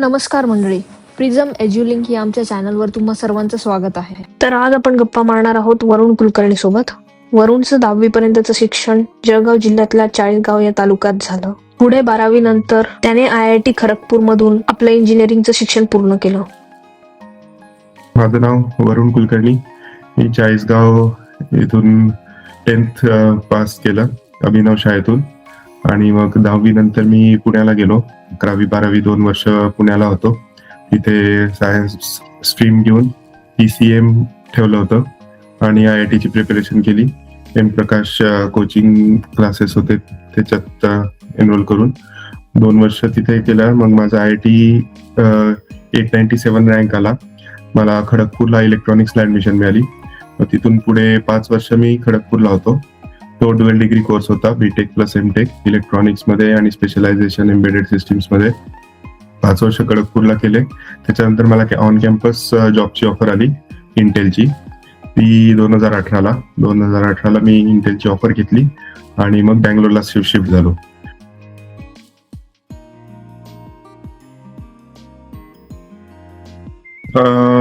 नमस्कार मंडळी, प्रिझम एज्युलिंक या आमच्या चॅनलवर तुम्हा सर्वांचं स्वागत आहे. तर आज आपण गप्पा मारणार आहोत वरुण कुलकर्णी सोबत. वरुणचं 10वी पर्यंतचं शिक्षण जळगाव जिल्ह्यातल्या चाळीसगाव या तालुक्यात झालं. पुढे 12वी नंतर त्याने IIT खरगपूर मधून आपलं इंजिनिअरिंगचं शिक्षण पूर्ण केलं. माझं नाव वरुण कुलकर्णी. मी चाळीसगाव इथून 10th पास केलं अभिनव शाळेतून आणि मग 10वी नंतर मी पुण्याला गेलो. 11वी 12वी 2 वर्ष पुण्याला होतो. तिथे सायन्स स्ट्रीम घेऊन PCM ठेवलं होतं आणि IIT ची प्रिपरेशन केली. एम प्रकाश कोचिंग क्लासेस होते त्याच्यात एनरोल करून 2 वर्ष तिथे केलं. मग माझा IIT 897 रँक आला. मला खडगपूरला इलेक्ट्रॉनिक्सला ऍडमिशन मिळाली. तिथून पुढे 5 वर्ष मी खडगपूरला होतो. तो ड्युअल डिग्री कोर्स होता, BTech प्लस MTech इलेक्ट्रॉनिक्स मध्ये आणि स्पेशलायझेशन एम्बेडेड सिस्टीम्स मध्ये. 5 वर्ष खडगपूरला केले. त्याच्यानंतर मला ऑन कॅम्पस जॉबची ऑफर आली इंटेलची. ती 2018ला मी इंटेलची ऑफर घेतली आणि मग बँगलोरला शिफ्ट झालो.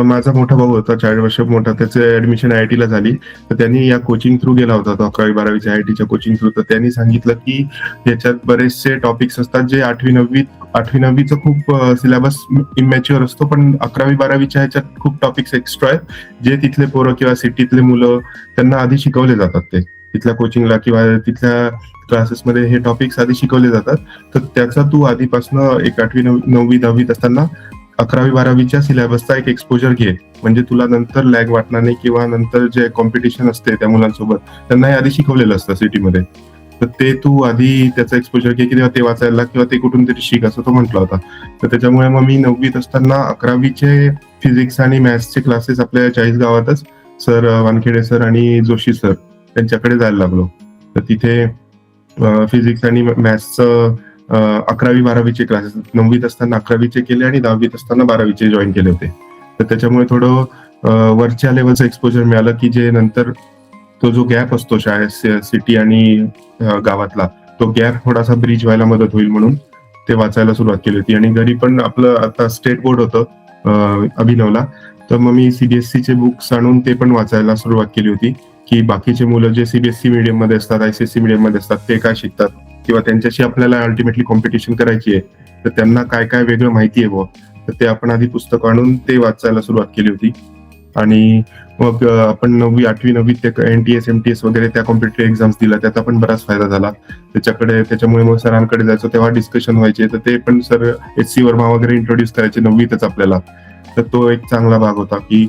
माझा मोठा भाऊ होता, 40 वर्ष मोठा. त्याचे ऍडमिशन IIT ला झाली. तर त्यांनी या कोचिंग थ्रू गेला होता, तो 11वी 12वीच्या IITच्या कोचिंग थ्रू. तर त्यांनी सांगितलं की याच्यात बरेचसे टॉपिक्स असतात जे 8वी 9वीचं खूप सिलेबस इमॅच्युअर असतो, पण 11वी 12वीच्या ह्याच्यात खूप टॉपिक्स एक्स्ट्रा आहेत जे तिथले पोरं किंवा सिटीतले मुलं त्यांना आधी शिकवले जातात. ते तिथल्या कोचिंगला किंवा तिथल्या क्लासेसमध्ये हे टॉपिक्स आधी शिकवले जातात. तर त्याचा तू आधीपासनं एक 8वी 9वी 10वीत असताना 11वी 12वीच्या सिलेबसचा एक एक्सपोजर घे, म्हणजे तुला नंतर लॅग वाटणार नाही किंवा नंतर जे कॉम्पिटिशन असते त्या मुलांसोबत त्यांना हे आधी शिकवलेलं असतं सिटीमध्ये. तर ते तू आधी त्याचा एक्सपोजर घे किंवा ते वाचायला किंवा ते कुठून तरी शिक, असं तो म्हटला होता. तर त्याच्यामुळे मग मी 9वीत असताना 11वीचे फिजिक्स आणि मॅथ्सचे क्लासेस आपल्या चाळीसगावातच सर वानखेडे सर आणि जोशी सर त्यांच्याकडे जायला लागलो. तर तिथे फिजिक्स आणि मॅथ्सचं 11वी 12वीचे क्लासेस 9वीत असताना 11वीचे केले आणि 10वीत असताना 12वीचे जॉईन केले होते. तर त्याच्यामुळे थोडं वरच्या लेवलचं एक्सपोजर मिळालं की जे नंतर तो जो गॅप असतो शाळेत सिटी आणि गावातला, तो गॅप थोडासा ब्रिज व्हायला मदत होईल म्हणून ते वाचायला सुरुवात केली होती. आणि घरी पण आपलं आता स्टेट बोर्ड होतं अभिनवला, तर मग मी CBSE चे बुक्स आणून ते पण वाचायला सुरुवात केली होती की बाकीचे मुलं जे CBSE मीडियम मध्ये असतात, ICSE मीडियम मध्ये असतात ते काय शिकतात किंवा त्यांच्याशी आपल्याला अल्टिमेटली कॉम्पिटिशन करायची आहे, तर त्यांना काय काय वेगळं माहिती आहे तर ते आपण आधी पुस्तक आणून ते वाचायला सुरुवात केली होती. आणि मग आपण 9वी 8वी 9वी ते NTS MTS वगैरे त्या कॉम्पिटेटिव्ह एक्झाम्स दिल्या, त्याचा पण बराच फायदा झाला त्याच्यामुळे मग सरांकडे जायचो तेव्हा डिस्कशन व्हायचे. तर ते पण सर HC वर्मा वगैरे इंट्रोड्यूस करायचे 9वीतच आपल्याला. तर तो एक चांगला भाग होता की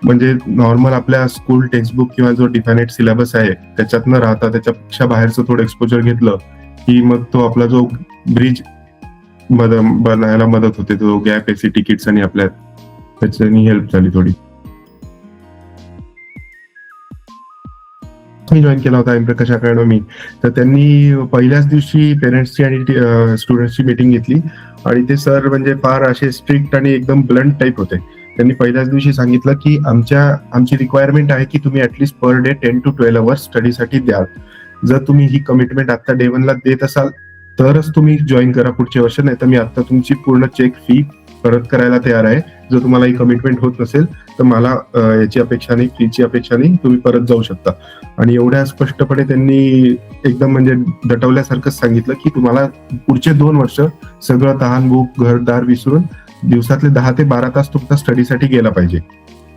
म्हणजे नॉर्मल आपल्या स्कूल टेक्स्टबुक किंवा जो डिफायनेट सिलेबस आहे त्याच्यात न राहता त्याच्यापेक्षा बाहेरचं थोडं एक्सपोजर घेतलं की मग तो आपला जो ब्रिज बनायला मदत होते, तो गॅप आहे सिटी किड्स आणि आपल्या त्याच्यानी हेल्प झाली थोडी. मी जॉईन केला होता एम प्रकाश अकॅडमी. तर त्यांनी पहिल्याच दिवशी पेरेंट्सची आणि स्टुडंट्सची मीटिंग घेतली आणि ते सर म्हणजे फार असे स्ट्रिक्ट आणि एकदम ब्लंट टाईप होते. त्यांनी पहिल्याच दिवशी सांगितलं की आमची रिक्वायरमेंट आहे की तुम्ही at least per day 10 to 12 hours स्टडीसाठी द्याल. जर तुम्ही ही कमिटमेंट आता day 1 ला देत असाल तरच तुम्ही जॉईन करा पुढच्या वर्ष, नाही तर मी आता तुमची पूर्ण चेक फी परत करायला तयार आहे. जर तुम्हाला ही कमिटमेंट होत नसेल तर मला याची अपेक्षा नाही, फीची अपेक्षा नाही, तुम्ही परत जाऊ शकता. आणि एवढ्या स्पष्टपणे त्यांनी एकदम म्हणजे दटवल्यासारखंच सांगितलं की तुम्हाला पुढचे 2 वर्ष सगळं तहान भूक घरदार विसरून दिवसातले 10 ते 12 तास तुमचा स्टडीसाठी गेला पाहिजे.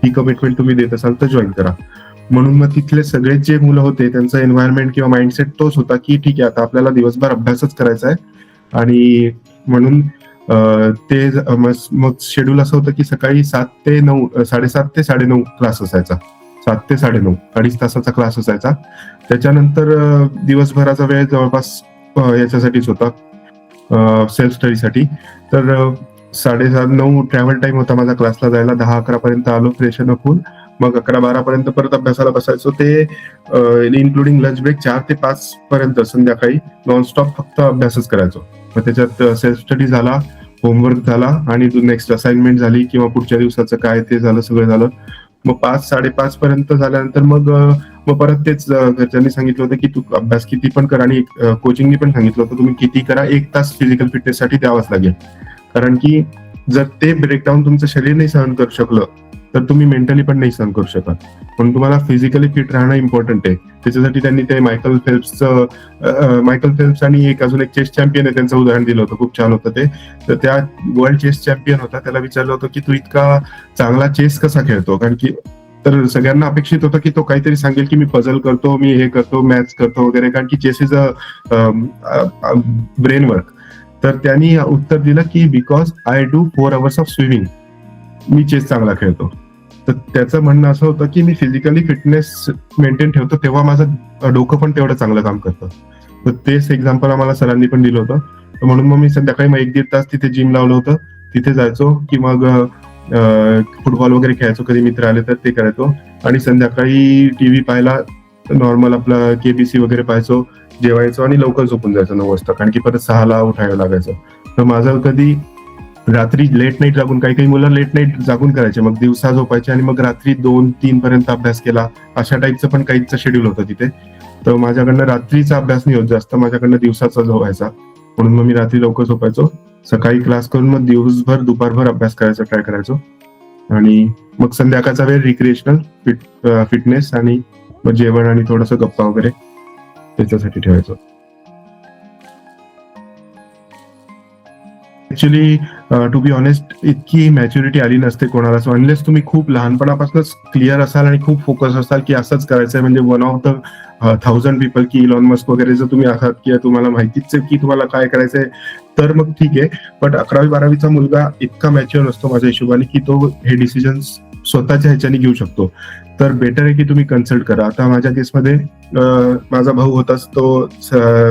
ही कमिटमेंट तुम्ही देत असाल तर जॉईन करा. म्हणून मग तिथले सगळे जे मुलं होते त्यांचा एन्व्हायरमेंट किंवा माइंडसेट तोच होता की ठीक आहे आता आपल्याला दिवसभर अभ्यासच करायचा आहे. आणि म्हणून ते मग शेड्यूल असं होतं की सकाळी 7 ते 9 7:30 ते 9:30 क्लास असायचा. 7 ते 9:30 अडीच तासाचा क्लास असायचा. त्याच्यानंतर दिवसभराचा वेळ जवळपास याच्यासाठीच होता सेल्फ स्टडीसाठी. तर 7:30-9 ट्रॅव्हल टाइम होता माझा क्लासला जायला. 10-11 पर्यंत आलो फ्रेशन अप होऊन, मग 11-12 पर्यंत परत अभ्यासाला बसायचो. ते इन्क्लुडिंग लंच ब्रेक 4 ते 5 पर्यंत संध्याकाळी नॉनस्टॉप फक्त अभ्यासच करायचो. मग त्याच्यात सेल्फ स्टडी झाला, होमवर्क झाला आणि नेक्स्ट असाइनमेंट झाली किंवा पुढच्या दिवसाचं काय ते झालं, सगळं झालं. मग 5-5:30 पर्यंत झाल्यानंतर मग परत तेच घरच्यांनी सांगितलं होतं की तू अभ्यास किती पण कर आणि कोचिंगनी पण सांगितलं होतं तुम्ही किती करा, 1 तास फिजिकल फिटनेससाठी द्यावाच लागेल. कारण की जर ते ब्रेकडाऊन तुमचं शरीर नाही सहन करू शकलं तर तुम्ही मेंटली पण नाही सहन करू शकत. पण तुम्हाला फिजिकली फिट राहणं इम्पॉर्टंट आहे. त्याच्यासाठी त्यांनी ते मायकल फेल्प्स आणि अजून एक चेस चॅम्पियन आहे त्यांचं उदाहरण दिलं होतं, खूप छान होतं ते. तर त्या वर्ल्ड चेस चॅम्पियन होता, त्याला विचारलं होतं की तू इतका चांगला चेस कसा खेळतो, कारण की तर सगळ्यांना अपेक्षित होतं की तो काहीतरी सांगेल की मी पझल करतो, मी हे करतो, मॅथ्स करतो वगैरे, कारण की chess is a brain work. तर त्यांनी उत्तर दिलं की because I do 4 hours of swimming, मी चेस चांगला खेळतो. तर त्याचं म्हणणं असं होतं की मी फिजिकली फिटनेस मेंटेन ठेवतो तेव्हा माझं डोकं पण तेवढं चांगलं काम करतं. तर तेच एक्झाम्पल आम्हाला सरांनी पण दिलं होतं. तर म्हणून मग मी संध्याकाळी 1-1.5 तास तिथे जिम लावलं होतं, तिथे जायचो की मग फुटबॉल वगैरे खेळायचो, कधी मित्र आले तर ते करायचो. आणि संध्याकाळी टीव्ही पाहायला नॉर्मल आपला केबीसी वगैरे पाहायचो, जेवायचो आणि लवकर झोपून जायचो 9 वाजता, कारण की परत 6ला उठायला लागायचं. तर माझं कधी रात्री लेट नाईट जागून, काही काही मुलं लेट नाईट जागून करायचे, मग दिवसा झोपायचे आणि मग रात्री 2-3 पर्यंत अभ्यास केला, अशा टाईपचं पण काहीच शेड्यूल होतं तिथे. तर माझ्याकडनं रात्रीचा अभ्यास नाही होत जास्त, माझ्याकडनं दिवसाचा व्हायचा. म्हणून मग मी रात्री लवकर झोपायचो, सकाळी क्लास करून मग दिवसभर दुपारभर अभ्यास करायचा ट्राय करायचो. आणि मग संध्याकाळचा वेळ रिक्रिएशनल फिटनेस आणि मग जेवण आणि थोडंसं गप्पा वगैरे त्याच्यासाठी ठेवायचो. ऍक्च्युली टू बी ऑनेस्ट इतकी मॅच्युरिटी आली नसते कोणाला, सो अनलेस तुम्ही खूप लहानपणापासूनच क्लिअर असाल आणि खूप फोकस असाल की असंच करायचंय, म्हणजे वन ऑफ द 1000 पीपल की इलॉन मस्क वगैरे जर तुम्ही आहात किंवा तुम्हाला माहितीच आहे की तुम्हाला काय करायचंय, तर मग ठीक आहे. पण 11वी-12वीचा मुलगा इतका मॅच्युअर नसतो माझ्या हिशोबाने की तो हे डिसिजन स्वतःच्या ह्याच्याने घेऊ शकतो. तर बेटर आहे की तुम्ही कन्सल्ट करा. आता माझ्या केसमध्ये माझा भाऊ होताच, तो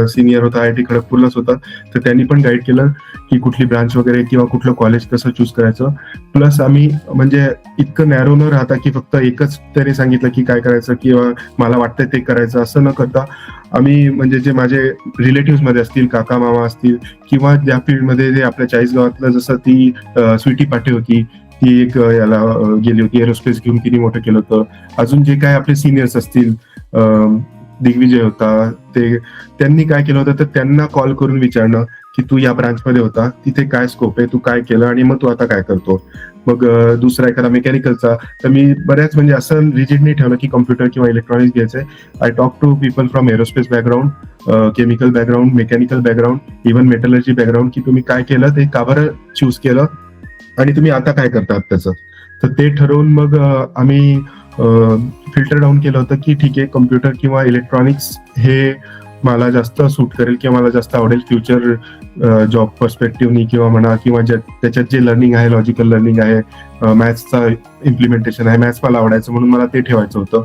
सिनियर होता, IIT खडगपूरलाच होता. तर त्यांनी पण गाईड केलं की कुठली ब्रांच वगैरे किंवा कुठलं कॉलेज कसं चूज करायचं. प्लस आम्ही म्हणजे इतकं नॅरो न राहता की फक्त एकच त्याने सांगितलं की काय करायचं किंवा मला वाटतंय ते करायचं, असं न करता आम्ही म्हणजे जे माझे रिलेटिव्ह मध्ये असतील, काका मामा असतील किंवा ज्या फील्डमध्ये जे आपल्या 40 गावातलं, जसं ती स्वीटी पाटे होती, ती एक याला गेली होती एरोस्पेस घेऊन, तिने मोठं केलं होतं. अजून जे काय आपले सिनियर्स असतील, दिग्विजय होता, ते त्यांनी काय केलं होतं, तर त्यांना कॉल करून विचारणं की तू या ब्रांचमध्ये होता, तिथे काय स्कोप आहे, तू काय केलं आणि मग तू आता काय करतो. मग दुसरा एखादा मेकॅनिकलचा, तर मी बऱ्याच म्हणजे असं रिजिड नाही ठेवलं की कम्प्युटर किंवा इलेक्ट्रॉनिक्स घ्यायचंय. I talk to people from aerospace background, chemical background, mechanical background, even metallurgy background, की तुम्ही काय केलं, ते का बरं चूज केलं आणि तुम्ही आता काय करतात त्याचं. तर ते ठरवून मग आम्ही फिल्टर डाऊन केलं होतं की ठीक आहे, कम्प्युटर किंवा इलेक्ट्रॉनिक्स हे मला जास्त सूट करेल किंवा मला जास्त आवडेल फ्युचर जॉब पर्स्पेक्टिव्हनी किंवा म्हणा, किंवा त्याच्यात जे लर्निंग आहे, लॉजिकल लर्निंग आहे, मॅथ्सचा इम्प्लिमेंटेशन आहे, मॅथ्स मला आवडायचं म्हणून मला ते ठेवायचं होतं.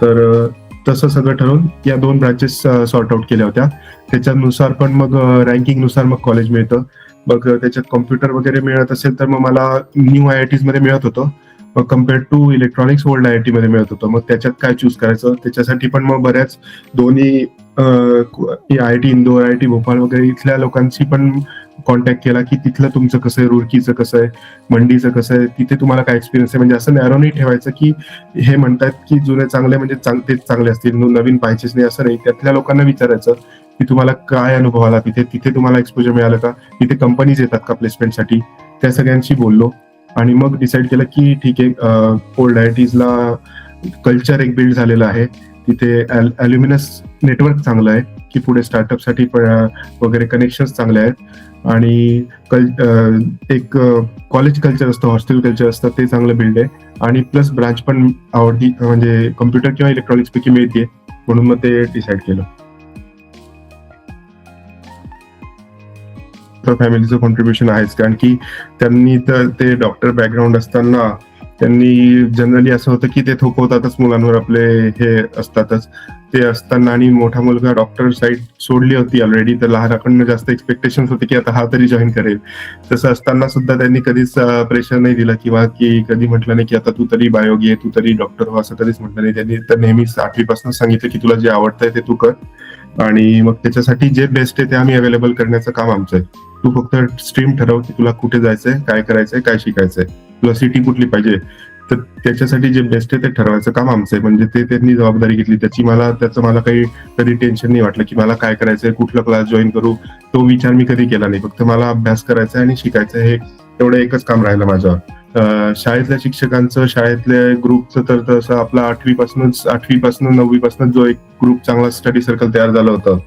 तर तसं सगळं ठरवून या 2 ब्रांचेस सॉर्ट आउट केल्या होत्या. त्याच्यानुसार पण मग रँकिंगनुसार मग कॉलेज मिळतं. मग त्याच्यात कॉम्प्युटर वगैरे मिळत असेल तर मग मला न्यू IITs मध्ये मिळत होतं, मग compared to electronics old IIT मध्ये मिळत होतं. मग त्याच्यात काय चूज करायचं, त्याच्यासाठी पण मग बऱ्याच दोन्ही IIT इंदोर, IIT भोपाळ वगैरे इथल्या लोकांशी पण कॉन्टॅक्ट केला की तिथलं तुमचं कसं आहे, रुडकीचं कसं आहे, मंडीचं कसं आहे, तिथे तुम्हाला काय एक्सपिरियन्स आहे. म्हणजे असं नॅरो नाही ठेवायचं की हे म्हणतात की जुने चांगले म्हणजे तेच चांगले असतील, नवीन पाहिजेच नाही, असं नाही. त्यातल्या लोकांना विचारायचं की तुम्हाला काय अनुभव आला तिथे तुम्हाला एक्सपोजर मिळालं का, तिथे कंपनीज येतात का प्लेसमेंटसाठी, त्या सगळ्यांशी बोललो. आणि मग डिसाईड केलं की ठीक आहे, ओल्ड IITsला कल्चर एक बिल्ड झालेलं आहे, तिथे अल्युमिनस नेटवर्क चांगलं आहे की पुढे स्टार्टअपसाठी वगैरे कनेक्शन्स चांगले आहेत. आणि एक कॉलेज कल्चर असतं, हॉस्टेल कल्चर असतं, ते चांगलं बिल्ड आहे. आणि प्लस ब्रांच पण आवडती, म्हणजे कम्प्युटर किंवा इलेक्ट्रॉनिक्स पैकी मिळते, म्हणून मग ते डिसाईड केलं. फॅमिलीचं कॉन्ट्रीब्युशन आहेच, कारण की त्यांनी तर ते डॉक्टर बॅकग्राऊंड असताना त्यांनी जनरली असं होतं की ते थोपवतातच मुलांवर, आपले हे असतातच ते असताना. आणि मोठा मुलगा डॉक्टर साईड सोडली होती ऑलरेडी, तर लहानाकडनं जास्त एक्सपेक्टेशन होते की आता हा तरी जॉईन करेल. तसं असताना सुद्धा त्यांनी कधीच प्रेशर नाही दिला किंवा की कधी म्हटलं नाही की आता तू तरी बायो घे, तू तरी डॉक्टर हो, असं कधीच म्हटलं नाही. त्यांनी तर नेहमीच 8वीपासून सांगितलं की तुला जे आवडतंय ते तू कर, आणि मग त्याच्यासाठी जे बेस्ट आहे ते आम्ही अवेलेबल करण्याचं काम आमचं आहे. तू फक्त स्ट्रीम ठरव की तुला कुठे जायचंय, काय करायचंय, काय शिकायचंय, तुला सिटी कुठली पाहिजे, तर त्याच्यासाठी जे बेस्ट आहे ते ठरवायचं काम आमचं आहे. म्हणजे ते त्यांनी जबाबदारी घेतली, त्याचं मला काही कधी टेन्शन नाही वाटलं की मला काय करायचंय, कुठला क्लास जॉईन करू, तो विचार मी कधी केला नाही. फक्त मला अभ्यास करायचा आणि शिकायचं, हे तेवढं एकच काम राहिलं माझं. शाळेतल्या शिक्षकांचं, शाळेतल्या ग्रुपचं तर तसं आपला 8वी पासून 9वी पासून जो एक ग्रुप चांगला स्टडी सर्कल तयार झालं होतं.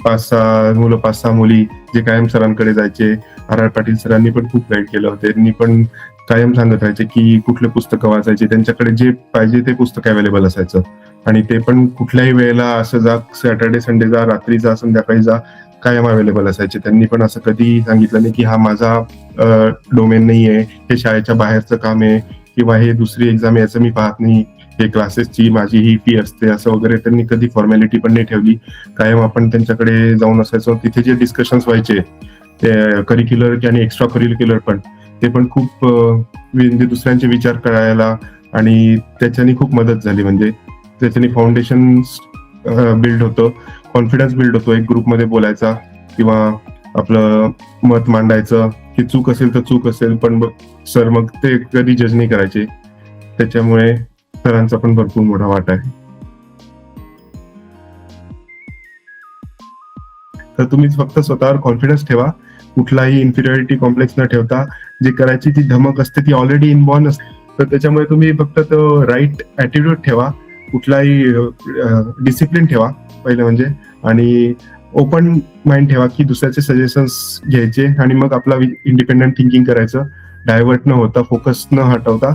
5-6 मुलं, 5-6 मुली जे कायम सरांकडे जायचे. आर पाटील सरांनी पण खूप गाईड केलं. त्यांनी पण कायम सांगत राहायचे की कुठले पुस्तकं वाचायचे, त्यांच्याकडे जे पाहिजे ते पुस्तक अवेलेबल असायचं. आणि ते पण कुठल्याही वेळेला असं जा, सॅटर्डे संडे जा, रात्री जा, संध्याकाळी जा, कायम अवेलेबल असायचे. त्यांनी पण असं कधी सांगितलं नाही की हा माझा डोमेन नाहीये, हे शाळेच्या बाहेरचं काम आहे किंवा हे दुसरी एक्झाम आहे याचं मी पाहत नाही, हे क्लासेसची माझी ही फी असते असं वगैरे त्यांनी कधी फॉर्मॅलिटी पण नाही ठेवली. कायम आपण त्यांच्याकडे जाऊन असायचो. तिथे जे डिस्कशन्स व्हायचे ते करिक्युलर आणि एक्स्ट्रा करिक्युलर पण, ते पण खूप म्हणजे दुसऱ्यांचे विचार कळायला आणि त्याच्याने खूप मदत झाली. म्हणजे त्याच्याने फाउंडेशन बिल्ड होतं, कॉन्फिडन्स बिल्ड होतो. एक ग्रुपमध्ये बोलायचा किंवा आपलं मत मांडायचं की चूक असेल तर चूक असेल, पण सर मग ते कधी जज नाही करायचे. त्याच्यामुळे सरांचा पण भरपूर मोठा वाटा आहे. तर तुम्ही फक्त स्वतःवर कॉन्फिडन्स ठेवा, कुठलाही इन्फिरियरिटी कॉम्प्लेक्स न ठेवता जे करायची ती धमक असते ती ऑलरेडी इनबॉर्न असते. तर त्याच्यामुळे तुम्ही फक्त तो राईट ॲटिट्यूड ठेवा, कुठलाही डिसिप्लिन ठेवा पहिलं म्हणजे, आणि ओपन माइंड ठेवा की दुसऱ्याचे सजेशन्स घ्यायचे आणि मग आपला इंडिपेंडंट थिंकिंग करायचं, डायव्हर्ट न होता, फोकस न हटवता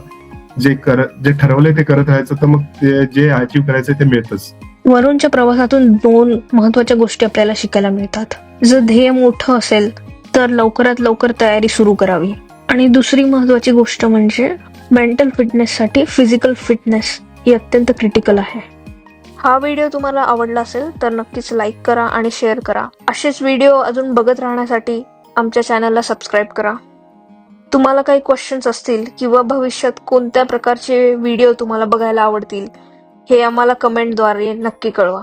जे ठरवलंय ते करत राहायचं. तर मग ते जे अचीव्ह करायचं ते मिळतच. वरुणच्या प्रवासातून 2 महत्वाच्या गोष्टी आपल्याला शिकायला मिळतात. जर ध्येय मोठं असेल तर लवकरात लवकर तयारी सुरू करावी, आणि दुसरी महत्वाची गोष्ट म्हणजे मेंटल फिटनेससाठी फिजिकल फिटनेस ही अत्यंत क्रिटिकल आहे. हा व्हिडिओ तुम्हाला आवडला असेल तर नक्कीच लाईक करा आणि शेअर करा. असेच व्हिडिओ अजून बघत राहण्यासाठी आमच्या चॅनलला सबस्क्राईब करा. तुम्हाला काही क्वेश्चन्स असतील किंवा भविष्यात कोणत्या प्रकारचे व्हिडिओ तुम्हाला बघायला आवडतील हे आम्हाला कमेंटद्वारे नक्की कळवा.